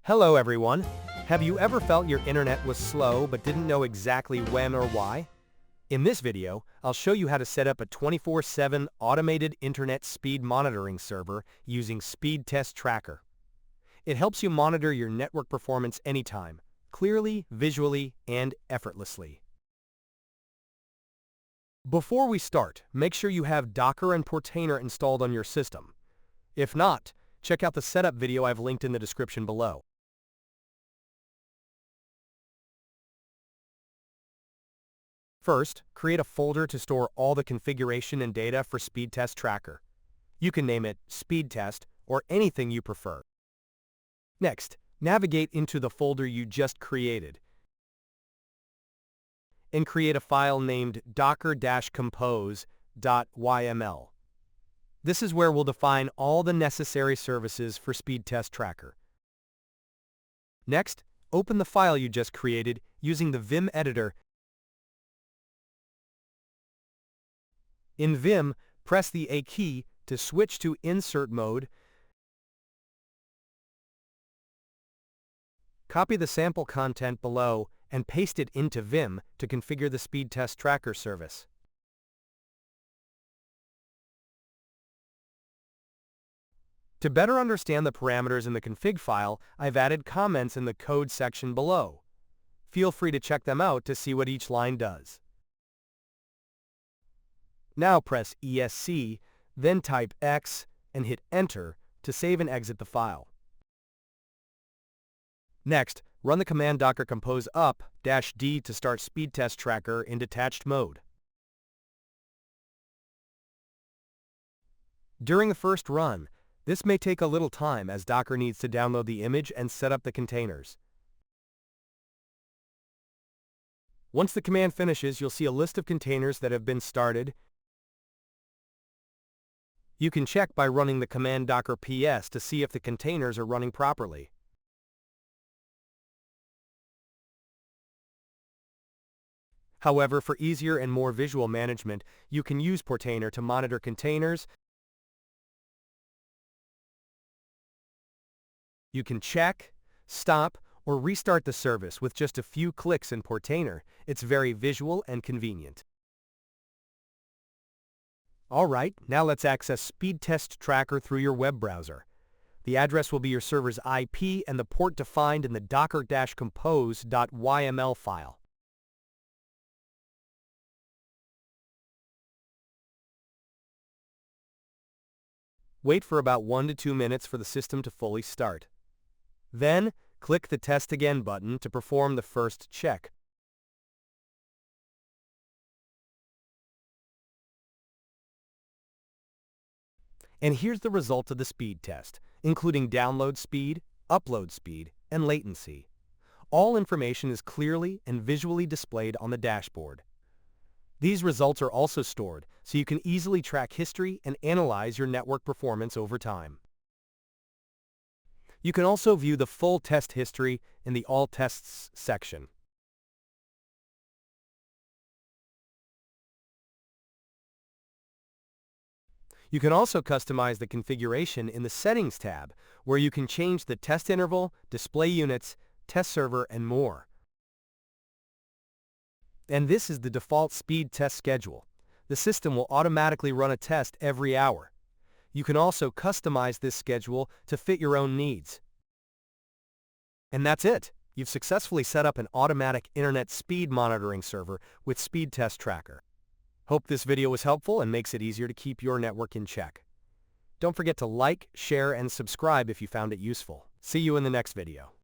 Hello everyone. Have you ever felt your internet was slow but didn't know exactly when or why? In this video, I'll show you how to set up a 24/7 automated internet speed monitoring server using Speedtest Tracker. It helps you monitor your network performance anytime, clearly, visually, and effortlessly. Before we start, make sure you have Docker and Portainer installed on your system. If not, check out the setup video I've linked in the description below. First, create a folder to store all the configuration and data for Speedtest Tracker. You can name it Speedtest or anything you prefer. Next, navigate into the folder you just created and create a file named docker-compose.yml. This is where we'll define all the necessary services for Speedtest Tracker. Next, open the file you just created using the Vim editor. In Vim, press the A key to switch to insert mode. Copy the sample content below and paste it into Vim to configure the Speedtest Tracker service. To better understand the parameters in the config file, I've added comments in the code section below. Feel free to check them out to see what each line does. Now press ESC, then type X and hit Enter to save and exit the file. Next, run the command docker compose up-d to start Speedtest Tracker in detached mode. During the first run, this may take a little time as Docker needs to download the image and set up the containers. Once the command finishes, you'll see a list of containers that have been started. You can check by running the command docker ps to see if the containers are running properly. However, for easier and more visual management, you can use Portainer to monitor containers. You can check, stop, or restart the service with just a few clicks in Portainer. It's very visual and convenient. Alright, now let's access Speedtest Tracker through your web browser. The address will be your server's IP and the port defined in the docker-compose.yml file. Wait for about 1 to 2 minutes for the system to fully start. Then, click the Test Again button to perform the first check. And here's the result of the speed test, including download speed, upload speed, and latency. All information is clearly and visually displayed on the dashboard. These results are also stored, so you can easily track history and analyze your network performance over time. You can also view the full test history in the All Tests section. You can also customize the configuration in the Settings tab, where you can change the test interval, display units, test server, and more. And this is the default speed test schedule. The system will automatically run a test every hour. You can also customize this schedule to fit your own needs. And that's it. You've successfully set up an automatic internet speed monitoring server with Speedtest Tracker. Hope this video was helpful and makes it easier to keep your network in check. Don't forget to like, share, and subscribe if you found it useful. See you in the next video.